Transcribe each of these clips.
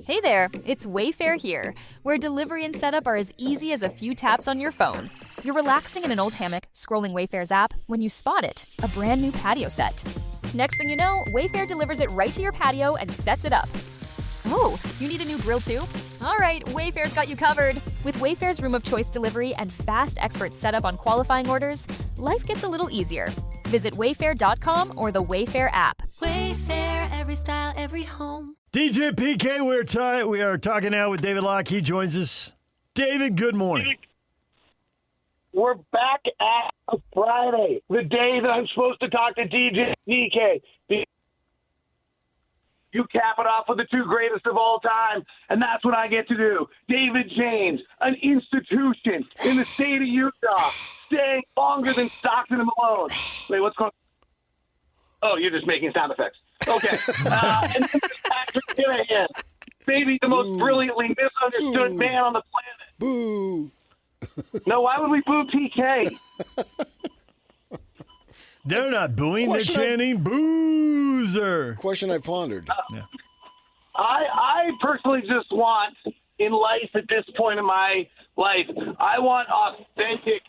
Hey there, it's Wayfair here, where delivery and setup are as easy as a few taps on your phone. You're relaxing in an old hammock, scrolling Wayfair's app, when you spot it, a brand new patio set. Next thing you know, Wayfair delivers it right to your patio and sets it up. Oh, you need a new grill too? All right, Wayfair's got you covered. With Wayfair's room of choice delivery and fast expert setup on qualifying orders, life gets a little easier. Visit wayfair.com or the Wayfair app. Wayfair, every style, every home. DJ PK, we are talking now with David Locke. He joins us. David, good morning. We're back at Friday, the day that I'm supposed to talk to DJ PK. You cap it off with the two greatest of all time, and that's what I get to do. David James, an institution in the state of Utah, staying longer than Stockton and Malone. Wait, what's going on? Oh, you're just making sound effects. Okay. And then Patrick Kinahan, maybe the most brilliantly misunderstood man on the planet. Boo. No, why would we boo PK? They're not booing, they're chanting boozer. Question I pondered. I personally just want, in life at this point in my life, I want authentic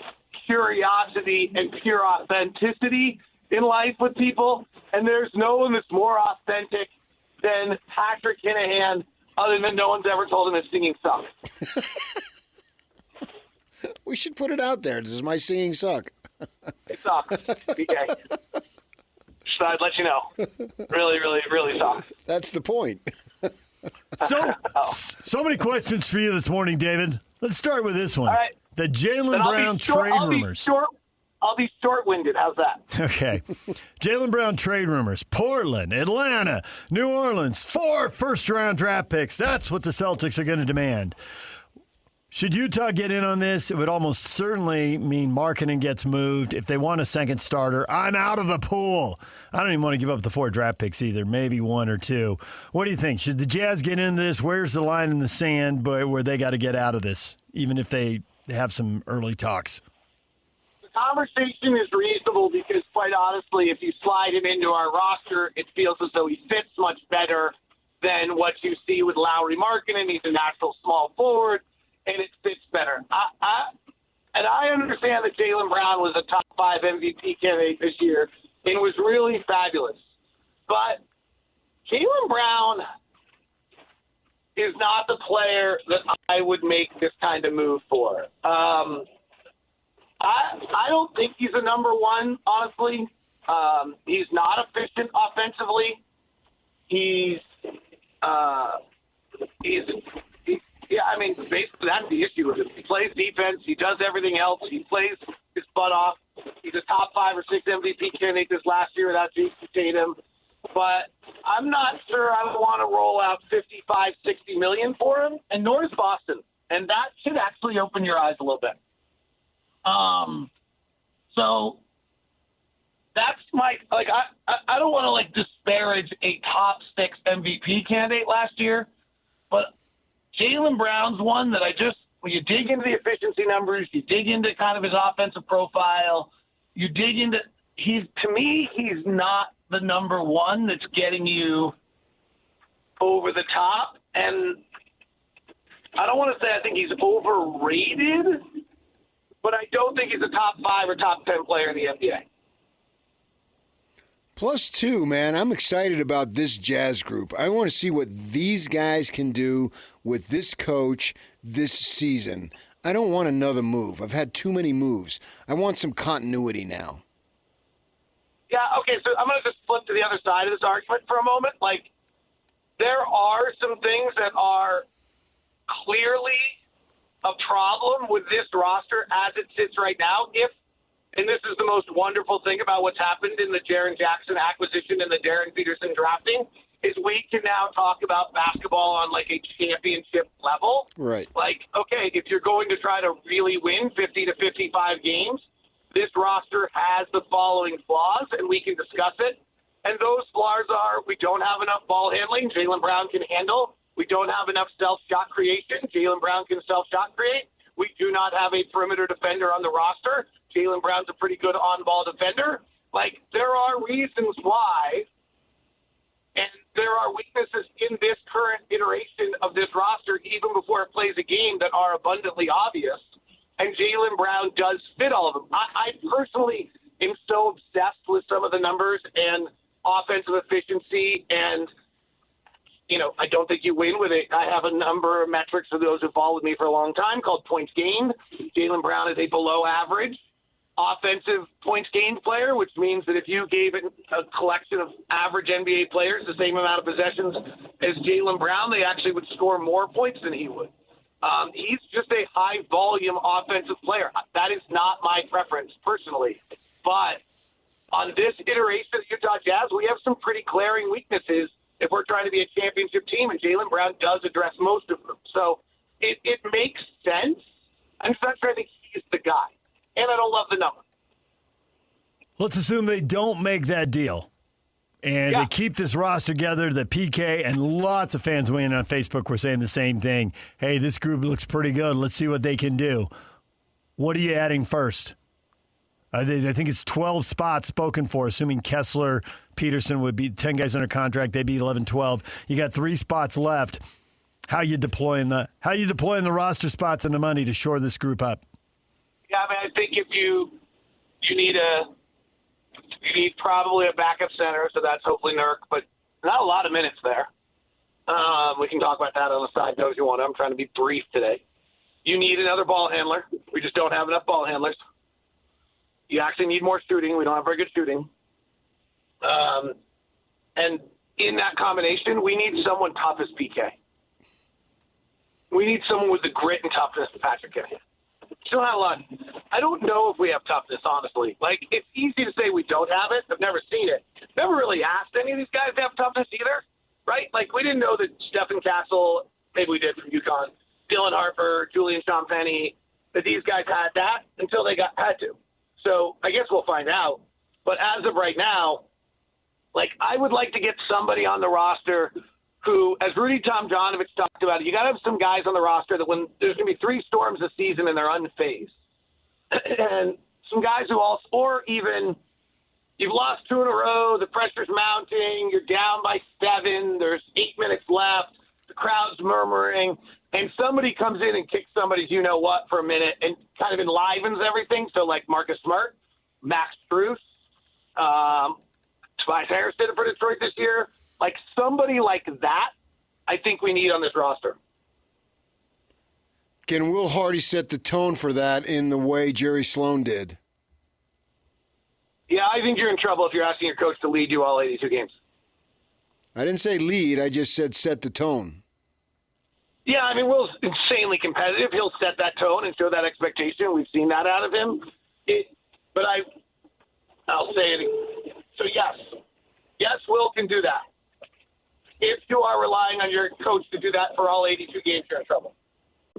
curiosity and pure authenticity in life with people, and there's no one that's more authentic than Patrick Kinahan, other than no one's ever told him his singing sucks. We should put it out there. Does my singing suck? It sucks. PK. So I'd let you know. Really, really, really sucks. That's the point. So many questions for you this morning, David. Let's start with this one. All right. The Jaylen Brown trade rumors. I'll be short-winded. How's that? Okay. Jaylen Brown trade rumors. Portland, Atlanta, New Orleans, 4 first-round draft picks. That's what the Celtics are going to demand. Should Utah get in on this, it would almost certainly mean Markkanen gets moved. If they want a second starter, I'm out of the pool. I don't even want to give up the 4 draft picks either, maybe 1 or 2. What do you think? Should the Jazz get into this? Where's the line in the sand where they got to get out of this, even if they have some early talks? The conversation is reasonable because, quite honestly, if you slide him into our roster, it feels as though he fits much better than what you see with Lauri Markkanen. He's a natural small forward. And it fits better. And I understand that Jaylen Brown was a top 5 MVP candidate this year and was really fabulous. But Jaylen Brown is not the player that I would make this kind of move for. I don't think he's a number 1, honestly. He's not efficient offensively. Yeah, I mean, basically that's the issue with him. He plays defense. He does everything else. He plays his butt off. He's a top 5 or 6 MVP candidate this last year without Jason Tatum. But I'm not sure I would want to roll out $55, $60 million for him, and nor is Boston. And that should actually open your eyes a little bit. So that's I don't want to disparage a top 6 MVP candidate last year, but Jaylen Brown's one that when you dig into the efficiency numbers, you dig into kind of his offensive profile, you dig into he's not the number 1 that's getting you over the top. And I don't want to say I think he's overrated, but I don't think he's a top 5 or top 10 player in the NBA. +2, man. I'm excited about this Jazz group. I want to see what these guys can do with this coach this season. I don't want another move. I've had too many moves. I want some continuity now. Yeah, okay, so I'm going to just flip to the other side of this argument for a moment. There are some things that are clearly a problem with this roster as it sits right now. And this is the most wonderful thing about what's happened in the Jaren Jackson acquisition and the Darren Peterson drafting, is we can now talk about basketball on a championship level. Right. Okay, if you're going to try to really win 50 to 55 games, this roster has the following flaws, and we can discuss it. And those flaws are: we don't have enough ball handling. Jaylen Brown can handle. We don't have enough self-shot creation. Jaylen Brown can self-shot create. We do not have a perimeter defender on the roster. Jaylen Brown's a pretty good on-ball defender. There are reasons why And there are weaknesses in this current iteration of this roster, even before it plays a game, that are abundantly obvious. And Jaylen Brown does fit all of them. I personally am so obsessed with some of the numbers and offensive efficiency, and I don't think you win with it. I have a number of metrics for those who followed me for a long time called points gained. Jaylen Brown is a below average offensive points gained player, which means that if you gave it a collection of average NBA players the same amount of possessions as Jaylen Brown, they actually would score more points than he would. He's just a high-volume offensive player. That is not my preference personally. But on this iteration of the Utah Jazz, we have some pretty glaring weaknesses if we're trying to be a championship team, and Jaylen Brown does address most of them. So it makes sense. I'm just not sure I think he's the guy. And I don't love the number. Let's assume they don't make that deal. And they keep this roster together. The PK and lots of fans weighing in on Facebook were saying the same thing. Hey, this group looks pretty good. Let's see what they can do. What are you adding first? I think it's 12 spots spoken for, assuming Kessler, Peterson would be 10 guys under contract. They'd be 11, 12. You got 3 spots left. How you deploying the roster spots and the money to shore this group up? Yeah, I mean, I think if you need probably a backup center, so that's hopefully Nurk, but not a lot of minutes there. We can talk about that on the side note if you want. I'm trying to be brief today. You need another ball handler. We just don't have enough ball handlers. You actually need more shooting. We don't have very good shooting. And in that combination, we need someone tough as PK. We need someone with the grit and toughness of Patrick Ewing. Still not a lot. I don't know if we have toughness, honestly. Like, it's easy to say we don't have it. I've never seen it. Never really asked any of these guys to have toughness either, right? Like, we didn't know that Stephen Castle, maybe we did from UConn, Dylan Harper, Julian Champagny, that these guys had that until they had to. So I guess we'll find out. But as of right now, like, I would like to get somebody on the roster who, as Rudy Tomjanovich talked about, you got to have some guys on the roster that when there's going to be 3 storms a season and they're unfazed. And some guys who also, or even you've lost 2 in a row, the pressure's mounting, you're down by 7, there's 8 minutes left, the crowd's murmuring, and somebody comes in and kicks somebody's you-know-what for a minute and kind of enlivens everything. So, like Marcus Smart, Max Strus, Tobias Harris did it for Detroit this year. Like, somebody like that, I think we need on this roster. Can Will Hardy set the tone for that in the way Jerry Sloan did? Yeah, I think you're in trouble if you're asking your coach to lead you all 82 games. I didn't say lead. I just said set the tone. Yeah, I mean, Will's insanely competitive. He'll set that tone and show that expectation. We've seen that out of him. But I'll say it again. So, yes, Will can do that. If you are relying on your coach to do that for all 82 games, you're in trouble.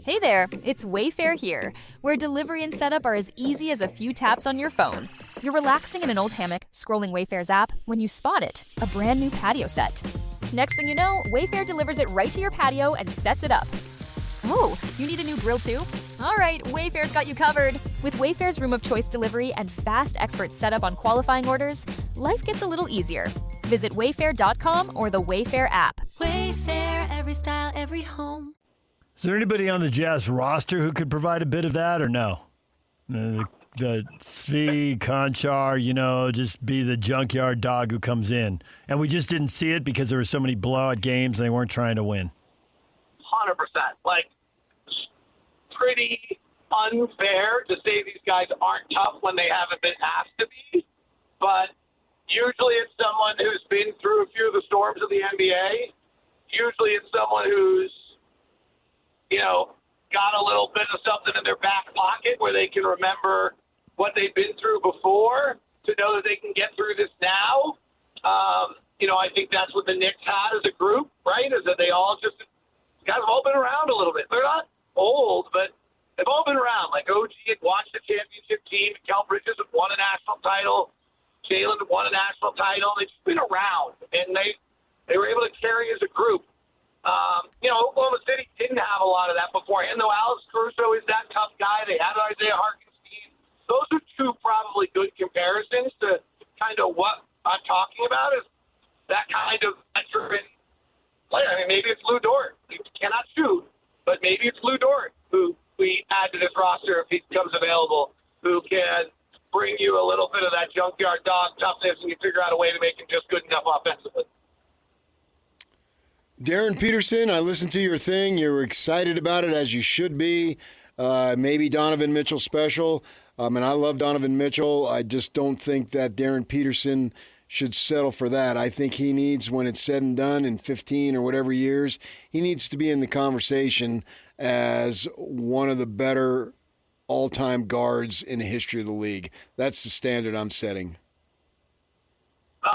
Hey there, it's Wayfair here, where delivery and setup are as easy as a few taps on your phone. You're relaxing in an old hammock, scrolling Wayfair's app, when you spot it, a brand new patio set. Next thing you know, Wayfair delivers it right to your patio and sets it up. Oh, you need a new grill too? All right, Wayfair's got you covered. With Wayfair's room of choice delivery and fast expert setup on qualifying orders, life gets a little easier. Visit wayfair.com or the Wayfair app. Wayfair, every style, every home. Is there anybody on the Jazz roster who could provide a bit of that or no? The Svi, Konchar, just be the junkyard dog who comes in. And we just didn't see it because there were so many blowout games and they weren't trying to win. 100%. Like, pretty unfair to say these guys aren't tough when they haven't been asked to be. But usually it's someone who's been through a few of the storms of the NBA. Usually it's someone who's, got a little bit of something in their back pocket where they can remember what they've been through before to know that they can get through this now. I think that's what the Knicks had as a group, right? Is that they all just guys have all been around a little bit. They're not old, but they've all been around. Like OG had watched the championship team. Kel Bridges had won a national title. Jaylen had won a national title. They've just been around, and they were able to carry as a group. Oklahoma City didn't have a lot of that beforehand, though Alex Caruso is that tough guy. They had Isaiah Hartenstein. Those are 2 probably good comparisons to kind of what I'm talking about is that kind of Darren Peterson, I listened to your thing. You're excited about it, as you should be. Maybe Donovan Mitchell special. And I love Donovan Mitchell. I just don't think that Darren Peterson should settle for that. I think he needs, when it's said and done in 15 or whatever years, he needs to be in the conversation as one of the better all-time guards in the history of the league. That's the standard I'm setting.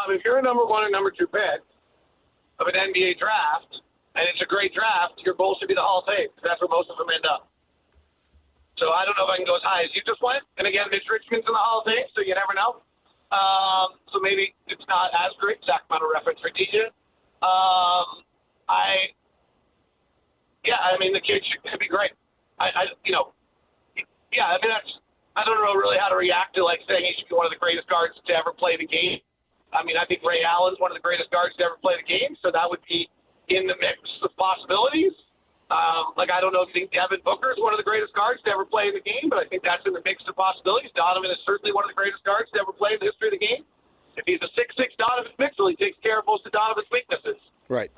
If you're a number 1 or number 2 pick of an NBA draft, and it's a great draft, your goal should be the Hall of Fame, because that's where most of them end up. So I don't know if I can go as high as you just went. And again, Mitch Richmond's in the Hall of Fame, so you never know. So maybe it's not as great. Sacramento reference for DJ. The kid could be great. I don't know really how to react to saying he should be one of the greatest guards to ever play the game. I think Ray Allen's one of the greatest guards to ever play the game, so that would be in the mix of possibilities. I don't know if you think Devin Booker is one of the greatest guards to ever play in the game, but I think that's in the mix of possibilities. Donovan is certainly one of the greatest guards to ever play in the history of the game. If he's a 6'6" Donovan Mitchell, he takes care of most of Donovan's weaknesses. Right.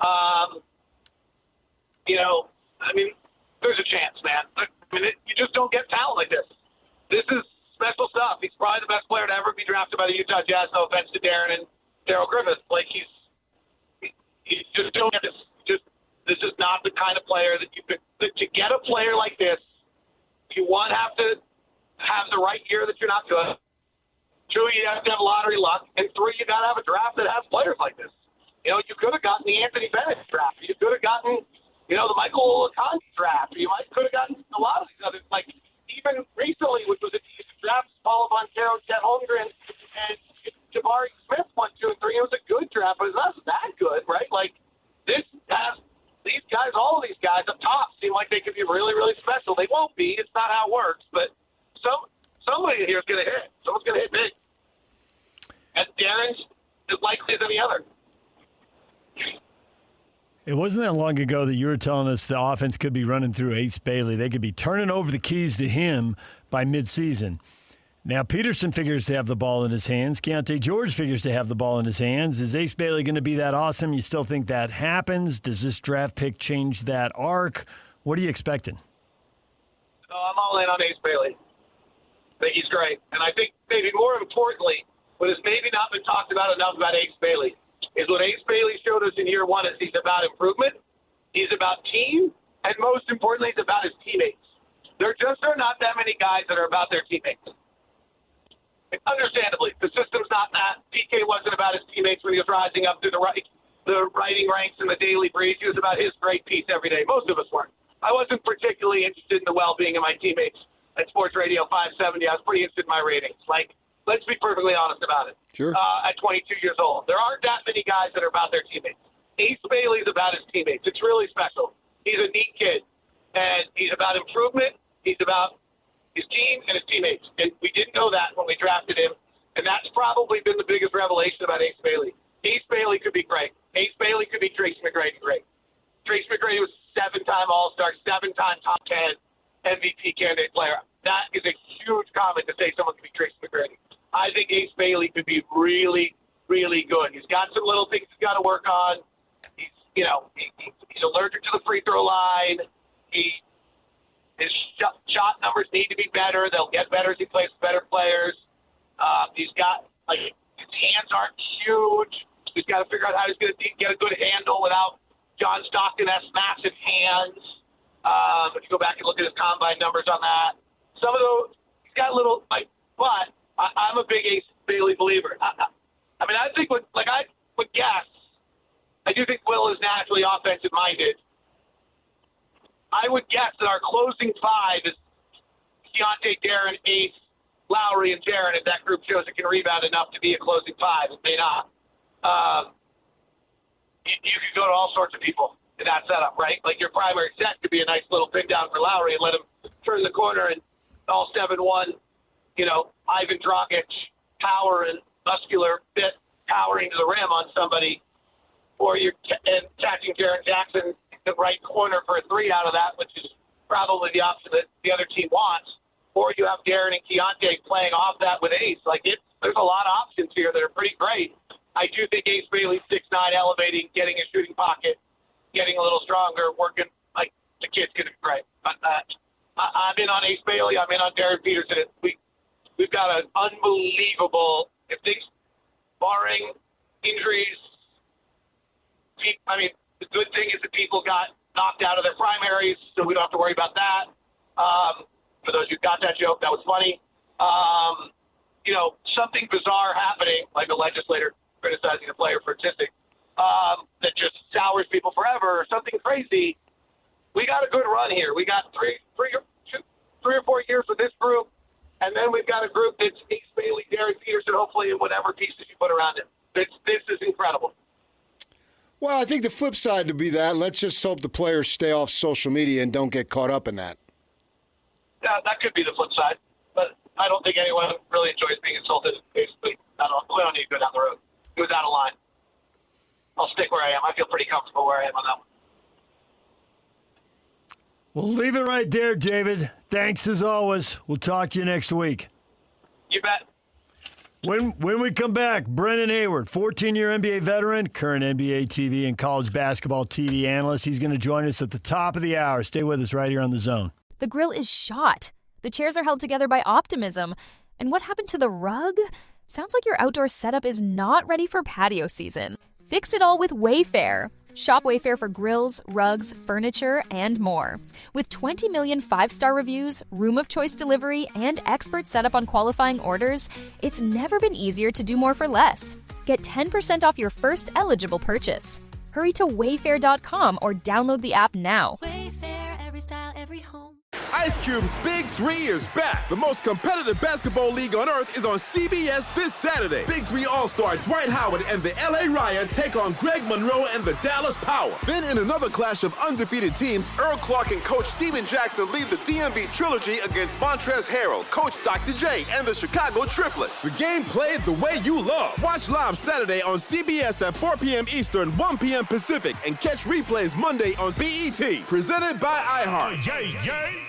There's a chance, man. You just don't get talent like this. This is special stuff. He's probably the best player to ever be drafted by the Utah Jazz. No offense to Darren and Daryl Griffith. He's just don't get this. This is not the kind of player that you could. To get a player like this, you have to have the right year that you're not good. 2, you have to have lottery luck, and 3, you got to have a draft that has players like this. You could have gotten the Anthony Bennett draft. You could have gotten, the Michael Conley draft. You could have gotten a lot of these others. Even recently, which was a decent draft, Paul Boncaro, Chet Holmgren, and Jabari Smith 1, 2, and 3. It was a good draft, but it's not that good, right? This has these guys, all of these guys up top seem like they could be really, really special. They won't be. It's not how it works. But somebody here is going to hit. Someone's going to hit big. And Darren's as likely as any other. It wasn't that long ago that you were telling us the offense could be running through Ace Bailey. They could be turning over the keys to him by midseason. Now, Peterson figures to have the ball in his hands. Keontae George figures to have the ball in his hands. Is Ace Bailey going to be that awesome? You still think that happens? Does this draft pick change that arc? What are you expecting? I'm all in on Ace Bailey. I think he's great. And I think maybe more importantly, what has maybe not been talked about enough about Ace Bailey is what Ace Bailey showed us in year 1 is he's about improvement, he's about team, and most importantly, he's about his teammates. There just are not that many guys that are about their teammates. Understandably, the system's not that. PK wasn't about his teammates when he was rising up through the writing ranks and the daily breeze. He was about his great piece every day. Most of us weren't. I wasn't particularly interested in the well-being of my teammates at Sports Radio 570. I was pretty interested in my ratings. Let's be perfectly honest about it. Sure. At 22 years old, there aren't that many guys that are about their teammates. Ace Bailey's about his teammates. It's really special. He's a neat kid, and he's about improvement. He's about his team and his teammates. And we didn't know that when we drafted him. And that's probably been the biggest revelation about Ace Bailey. Ace Bailey could be great. Ace Bailey could be Tracy McGrady great. Tracy McGrady was 7-time All-Star, 7-time top 10 MVP candidate player. That is a huge comment to say someone could be Tracy McGrady. I think Ace Bailey could be really, really good. He's got some little things he's got to work on. He's allergic to the free throw line. His shot numbers need to be better. They'll get better as he plays with better players. He's got, his hands aren't huge. He's got to figure out how he's going to get a good handle without John Stockton has massive hands. If you go back and look at his combine numbers on that, some of those, he's got a little, but I'm a big Ace Bailey believer. I think I would guess, I do think Will is naturally offensive minded. I would guess that our closing 5 is Keontae, Darren, Ace, Lowry, and Darren. If that group shows it can rebound enough to be a closing 5, it may not. You could go to all sorts of people in that setup, right? Your primary set could be a nice little pin down for Lowry and let him turn the corner and all 7-1, Ivan Dragic, power and muscular fit, powering to the rim on somebody. Or you're catching Jaren Jackson the right corner for a 3 out of that, which is probably the option that the other team wants. Or you have Darren and Keontae playing off that with Ace. There's a lot of options here that are pretty great. I do think Ace Bailey's 6'9", elevating, getting a shooting pocket, getting a little stronger, working like the kid's going to be great. But I'm in on Ace Bailey. I'm in on Darren Peterson. We've got an unbelievable, if things, barring injuries, I mean, the good thing is that people got knocked out of their primaries, so we don't have to worry about that. For those who got that joke, that was funny. Something bizarre happening, like a legislator criticizing a player for autistic, that just sours people forever, or something crazy. We got a good run here. We got three or 4 years with this group, and then we've got a group that's Ace Bailey, Darren Peterson, hopefully, in whatever pieces you put around it. This is incredible. Well, I think the flip side to be that, let's just hope the players stay off social media and don't get caught up in that. Yeah, that could be the flip side, but I don't think anyone really enjoys being insulted. Basically, we don't need to go down the road. It was out of line. I'll stick where I am. I feel pretty comfortable where I am on that one. We'll leave it right there, David. Thanks as always. We'll talk to you next week. You bet. When we come back, Brennan Hayward, 14-year NBA veteran, current NBA TV and college basketball TV analyst. He's going to join us at the top of the hour. Stay with us right here on The Zone. The grill is shot. The chairs are held together by optimism. And what happened to the rug? Sounds like your outdoor setup is not ready for patio season. Fix it all with Wayfair. Shop Wayfair for grills, rugs, furniture, and more. With 20 million 5-star reviews, room of choice delivery, and expert setup on qualifying orders, it's never been easier to do more for less. Get 10% off your first eligible purchase. Hurry to wayfair.com or download the app now. Wayfair, every style, every home. Ice Cube's Big 3 is back. The most competitive basketball league on earth is on CBS this Saturday. Big 3 All-Star Dwight Howard and the LA Riot take on Greg Monroe and the Dallas Power. Then in another clash of undefeated teams, Earl Clark and Coach Steven Jackson lead the DMV Trilogy against Montrezl Harrell, Coach Dr. J, and the Chicago Triplets. The game played the way you love. Watch live Saturday on CBS at 4 p.m. Eastern, 1 p.m. Pacific, and catch replays Monday on BET. Presented by iHeart.